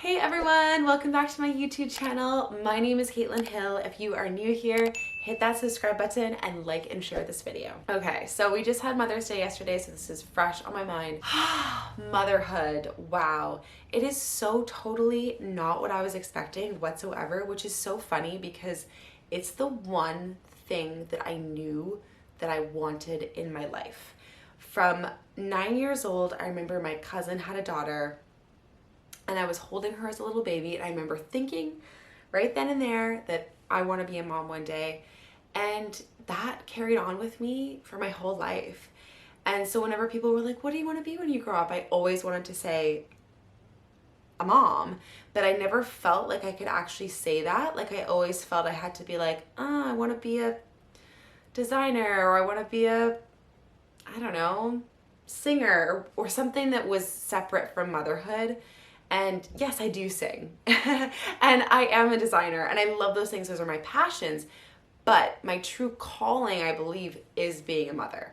Hey everyone, welcome back to my YouTube channel. My name is Caitlin Hill. If you are new here, hit that subscribe button and like and share this video. Okay, so we just had Mother's Day yesterday, so this is fresh on my mind. Motherhood, wow. It is so totally not what I was expecting whatsoever, which is so funny because it's the one thing that I knew that I wanted in my life. From 9 years old, I remember my cousin had a daughter and I was holding her as a little baby, and I remember thinking right then and there that I want to be a mom one day, and that carried on with me for my whole life. And so whenever people were like, what do you want to be when you grow up, I always wanted to say a mom, but I never felt like I could actually say that. Like, I always felt I had to be like, I want to be a designer, or I want to be a, I don't know, singer, or something that was separate from motherhood. And yes, I do sing and I am a designer and I love those things. Those are my passions, but my true calling, I believe, is being a mother.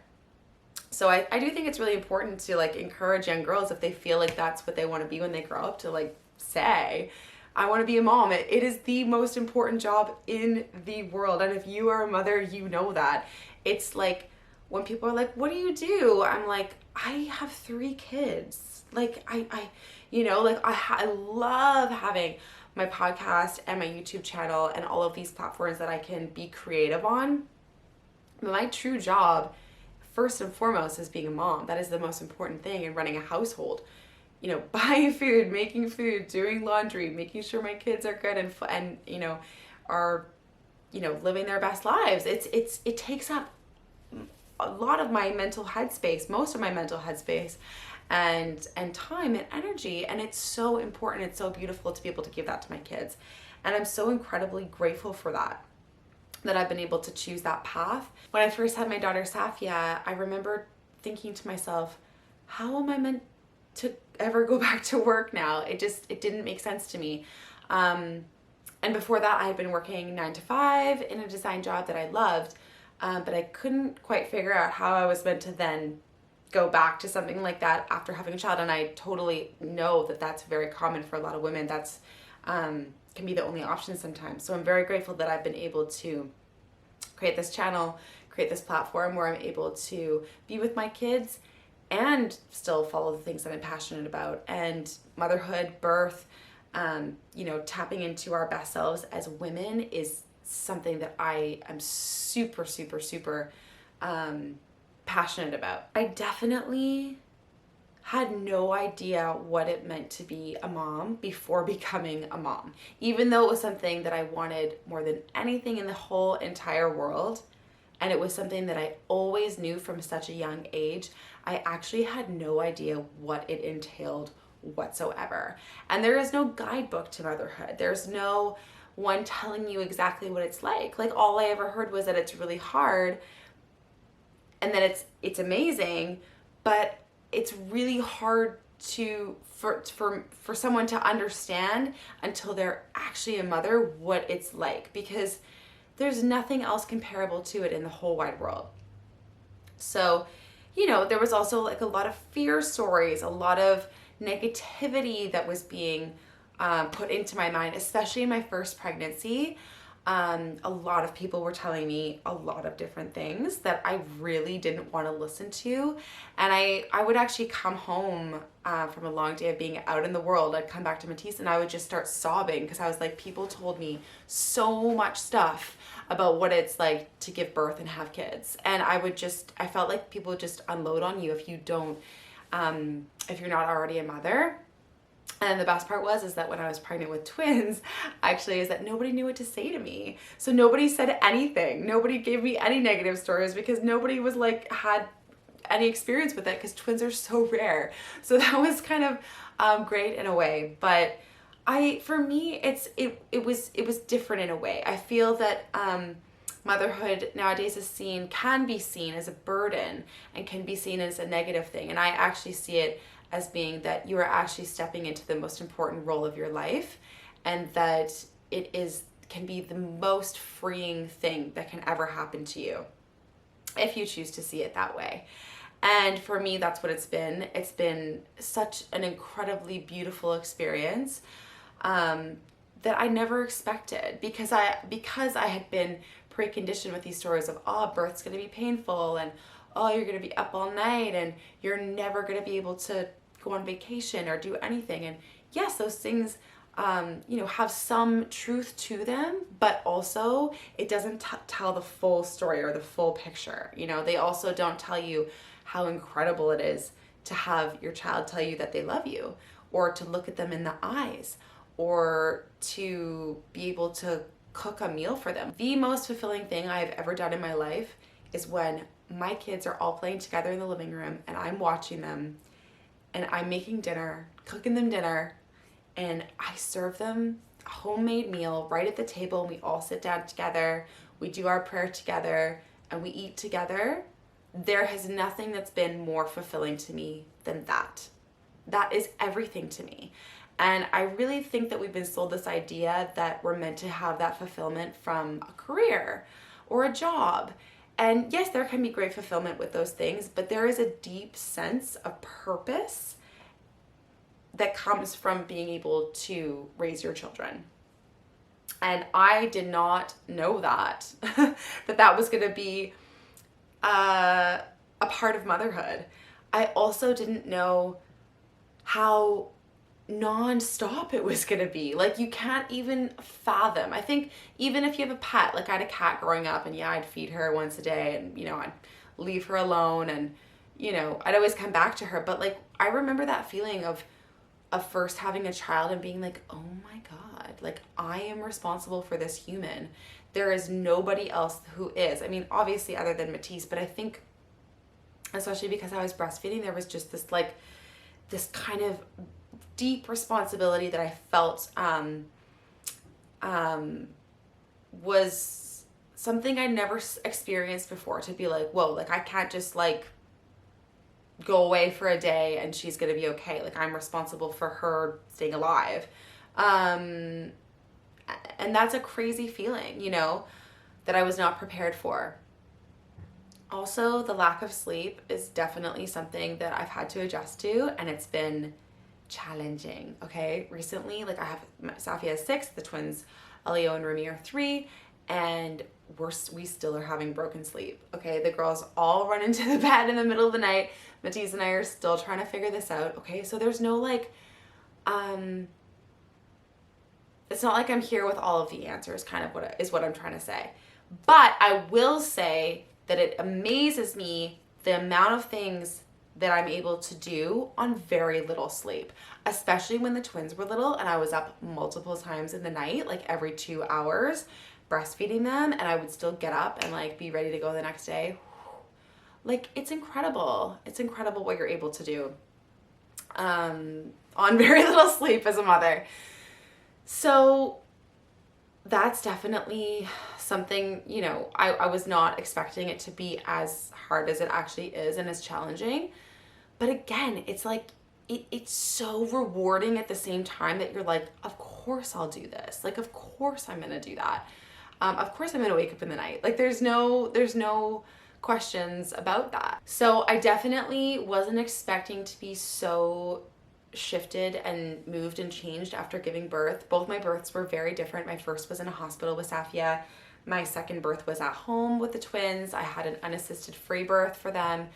So I do think it's really important to like encourage young girls, if they feel like that's what they want to be when they grow up, to like say, I want to be a mom. It is the most important job in the world. And if you are a mother, you know that. It's like when people are like, what do you do? I'm like, I have 3 kids. Like I love having my podcast and my YouTube channel and all of these platforms that I can be creative on. But my true job, first and foremost, is being a mom. That is the most important thing in running a household. You know, buying food, making food, doing laundry, making sure my kids are good and are living their best lives. It takes up a lot of my mental headspace, most of my mental headspace, and time and energy, and it's so important. It's so beautiful to be able to give that to my kids, and I'm so incredibly grateful for that I've been able to choose that path. When I first had my daughter Safia, I remember thinking to myself, how am I meant to ever go back to work now? It didn't make sense to me. And before that, I had been working 9 to 5 in a design job that I loved, but I couldn't quite figure out how I was meant to then go back to something like that after having a child. And I totally know that that's very common for a lot of women. That's can be the only option sometimes. So I'm very grateful that I've been able to create this channel, create this platform where I'm able to be with my kids and still follow the things that I'm passionate about. And motherhood, birth, tapping into our best selves as women is something that I am super, super, super passionate about. I definitely had no idea what it meant to be a mom before becoming a mom. Even though it was something that I wanted more than anything in the whole entire world, and it was something that I always knew from such a young age, I actually had no idea what it entailed whatsoever. And there is no guidebook to motherhood. There's no one telling you exactly what it's like. Like, all I ever heard was that it's really hard and that it's amazing, but it's really hard for someone to understand until they're actually a mother what it's like, because there's nothing else comparable to it in the whole wide world. So, there was also like a lot of fear stories, a lot of negativity that was being put into my mind, especially in my first pregnancy. A lot of people were telling me a lot of different things that I really didn't want to listen to. And I would actually come home from a long day of being out in the world. I'd come back to Matisse and I would just start sobbing, because I was like, people told me so much stuff about what it's like to give birth and have kids. And I felt like people would just unload on you if you don't, if you're not already a mother. And the best part is that when I was pregnant with twins, actually, is that nobody knew what to say to me. So nobody said anything. Nobody gave me any negative stories, because nobody was like, had any experience with it, because twins are so rare. So that was kind of great in a way. But for me, it was different in a way. I feel that motherhood nowadays can be seen as a burden and can be seen as a negative thing. And I actually see it as being that you are actually stepping into the most important role of your life, and that it can be the most freeing thing that can ever happen to you if you choose to see it that way. And for me, that's what it's been. It's been such an incredibly beautiful experience. that I never expected, because I had been preconditioned with these stories of, oh, birth's gonna be painful, and oh, you're gonna be up all night, and you're never gonna be able to go on vacation or do anything. And yes, those things have some truth to them, but also it doesn't tell the full story or the full picture. They also don't tell you how incredible it is to have your child tell you that they love you, or to look at them in the eyes, or to be able to cook a meal for them. The most fulfilling thing I've ever done in my life is when my kids are all playing together in the living room and I'm watching them and I'm making dinner, cooking them dinner, and I serve them a homemade meal right at the table, and we all sit down together, we do our prayer together, and we eat together. There has nothing that's been more fulfilling to me than that. That is everything to me. And I really think that we've been sold this idea that we're meant to have that fulfillment from a career or a job. And yes, there can be great fulfillment with those things, but there is a deep sense of purpose that comes from being able to raise your children. And I did not know that, that was going to be a part of motherhood. I also didn't know how non-stop it was gonna be. Like, you can't even fathom. I think even if you have a pet, like I had a cat growing up, and yeah, I'd feed her once a day, and I'd leave her alone, and I'd always come back to her. But like, I remember that feeling of first having a child and being like, oh my God, like I am responsible for this human. There is nobody else who is. I mean, obviously other than Matisse, but I think especially because I was breastfeeding, there was just this kind of deep responsibility that I felt was something I'd never experienced before, to be like, whoa, like I can't just like go away for a day and she's gonna be okay. Like, I'm responsible for her staying alive. And that's a crazy feeling, that I was not prepared for. Also, the lack of sleep is definitely something that I've had to adjust to, and it's been challenging. Okay, recently, like I have Safia is 6, the twins Elio and Remy are 3, and we still are having broken sleep. Okay, the girls all run into the bed in the middle of the night. Matisse and I are still trying to figure this out. Okay, so there's no like it's not like I'm here with all of the answers, kind of what I'm trying to say. But I will say that it amazes me the amount of things that I'm able to do on very little sleep, especially when the twins were little and I was up multiple times in the night, like every 2 hours, breastfeeding them, and I would still get up and like be ready to go the next day. Like, it's incredible. It's incredible what you're able to do on very little sleep as a mother. So that's definitely something, I was not expecting it to be as hard as it actually is and as challenging. But again, it's like, it's so rewarding at the same time that you're like, of course I'll do this. Like, of course I'm going to do that. Of course I'm going to wake up in the night. Like, there's no questions about that. So I definitely wasn't expecting to be so shifted and moved and changed after giving birth. Both my births were very different. My first was in a hospital with Safia. My second birth was at home with the twins. I had an unassisted free birth for them.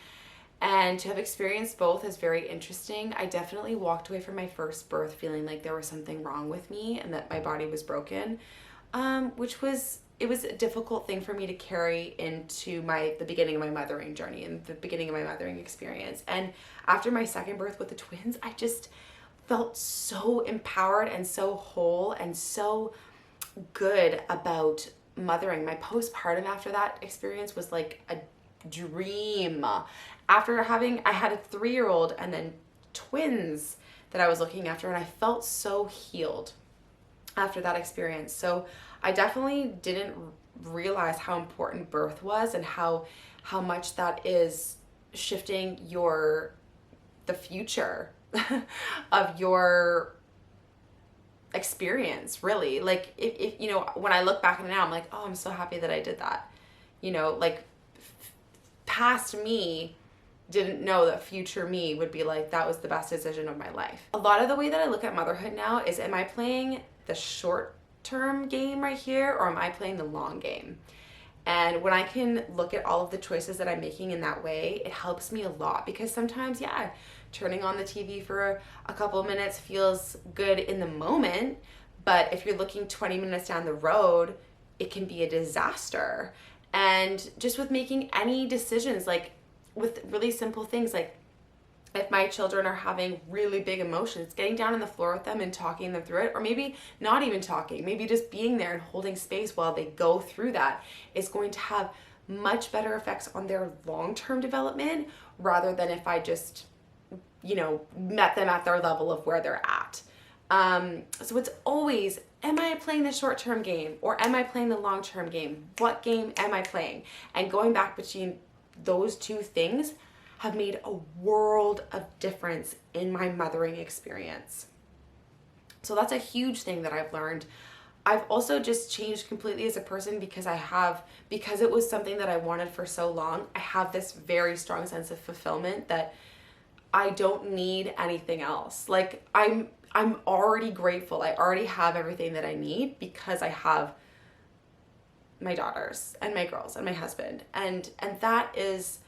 And to have experienced both is very interesting. I definitely walked away from my first birth feeling like there was something wrong with me and that my body was broken, it was a difficult thing for me to carry into the beginning of my mothering journey and the beginning of my mothering experience. And after my second birth with the twins, I just felt so empowered and so whole and so good about mothering. My postpartum after that experience was like a dream. I had a 3-year-old and then twins that I was looking after, and I felt so healed after that experience. So I definitely didn't realize how important birth was and how much that is shifting the future of your experience, really. Like, if when I look back on it now, I'm like, oh, I'm so happy that I did that. Like, past me didn't know that future me would be like, that was the best decision of my life. A lot of the way that I look at motherhood now is, am I playing the short term game right here, or am I playing the long game? And when I can look at all of the choices that I'm making in that way, it helps me a lot, because sometimes, yeah, turning on the TV for a couple of minutes feels good in the moment, but if you're looking 20 minutes down the road, it can be a disaster. And just with making any decisions, like with really simple things, like if my children are having really big emotions, getting down on the floor with them and talking them through it, or maybe not even talking, maybe just being there and holding space while they go through that, is going to have much better effects on their long-term development, rather than if I just, met them at their level of where they're at. So it's always, am I playing the short-term game, or am I playing the long-term game? What game am I playing? And going back between those two things have made a world of difference in my mothering experience. So that's a huge thing that I've learned. I've also just changed completely as a person, because because it was something that I wanted for so long, I have this very strong sense of fulfillment that I don't need anything else. Like I'm already grateful. I already have everything that I need, because I have my daughters and my girls and my husband. And that is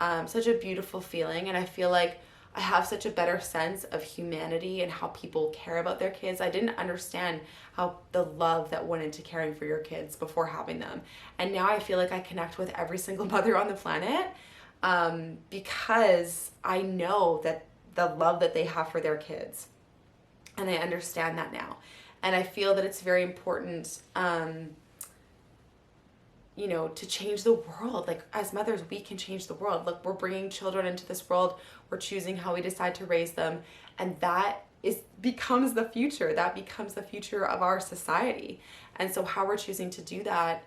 such a beautiful feeling. And I feel like I have such a better sense of humanity and how people care about their kids. I didn't understand how the love that went into caring for your kids before having them. And now I feel like I connect with every single mother on the planet, because I know that the love that they have for their kids. And I understand that now. And I feel that it's very important, to change the world. Like as mothers, we can change the world. Look, we're bringing children into this world. We're choosing how we decide to raise them. And that becomes the future. That becomes the future of our society. And so how we're choosing to do that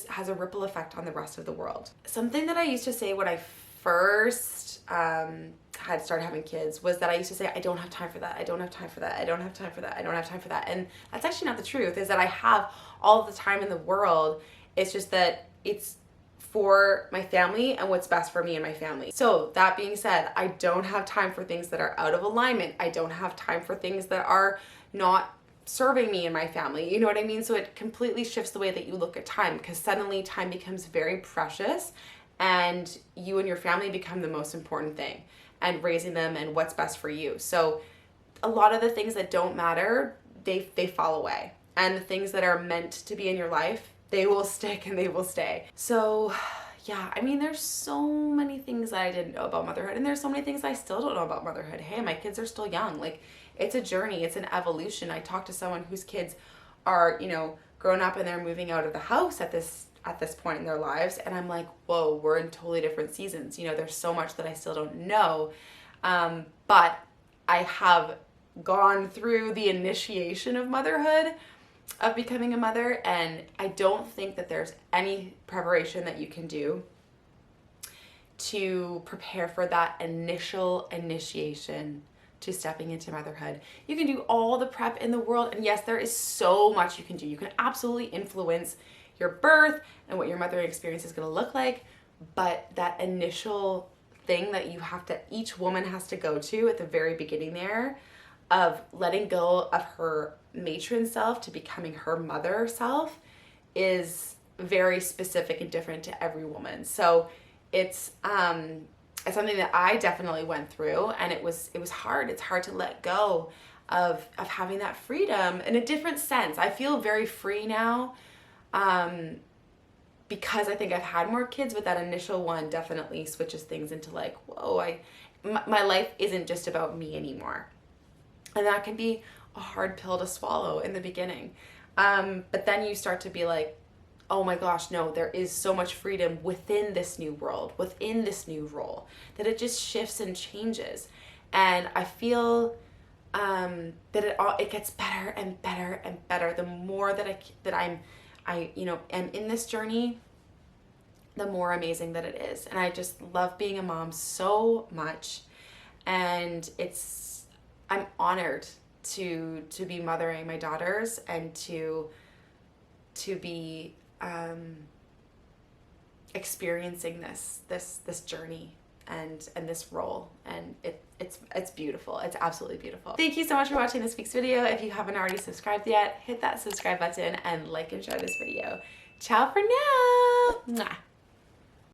has a ripple effect on the rest of the world. Something that I used to say when I first had started having kids was that I used to say, I don't have time for that. I don't have time for that. I don't have time for that. I don't have time for that. And that's actually not the truth, is that I have all the time in the world. It's just that it's for my family and what's best for me and my family. So that being said, I don't have time for things that are out of alignment. I don't have time for things that are not serving me and my family. You know what I mean? So it completely shifts the way that you look at time, because suddenly time becomes very precious, and you and your family become the most important thing, and raising them and what's best for you. So a lot of the things that don't matter, they fall away. And the things that are meant to be in your life, they will stick and they will stay. So yeah, I mean, there's so many things that I didn't know about motherhood, and there's so many things I still don't know about motherhood. Hey, my kids are still young. Like, it's a journey, it's an evolution. I talked to someone whose kids are, grown up and they're moving out of the house at this point in their lives, and I'm like, whoa, we're in totally different seasons. There's so much that I still don't know, but I have gone through the initiation of motherhood, of becoming a mother, and I don't think that there's any preparation that you can do to prepare for that initial initiation to stepping into motherhood. You can do all the prep in the world, and yes, there is so much you can do. You can absolutely influence your birth and what your mothering experience is going to look like, but that initial thing that each woman has to go to at the very beginning there, of letting go of her matron self to becoming her mother self, is very specific and different to every woman. So it's something that I definitely went through, and it was hard. It's hard to let go of having that freedom in a different sense. I feel very free now, because I think I've had more kids, but that initial one definitely switches things into like, whoa, my life isn't just about me anymore. And that can be a hard pill to swallow in the beginning. But then you start to be like, oh my gosh, no, there is so much freedom within this new world, within this new role, that it just shifts and changes. And I feel that it gets better and better and better. The more that I'm am in this journey, the more amazing that it is. And I just love being a mom so much. And I'm honored to be mothering my daughters, and to be experiencing this journey and this role, and it's beautiful. It's absolutely beautiful. Thank you so much for watching this week's video. If you haven't already subscribed yet, hit that subscribe button and like and share this video. Ciao for now. Mwah.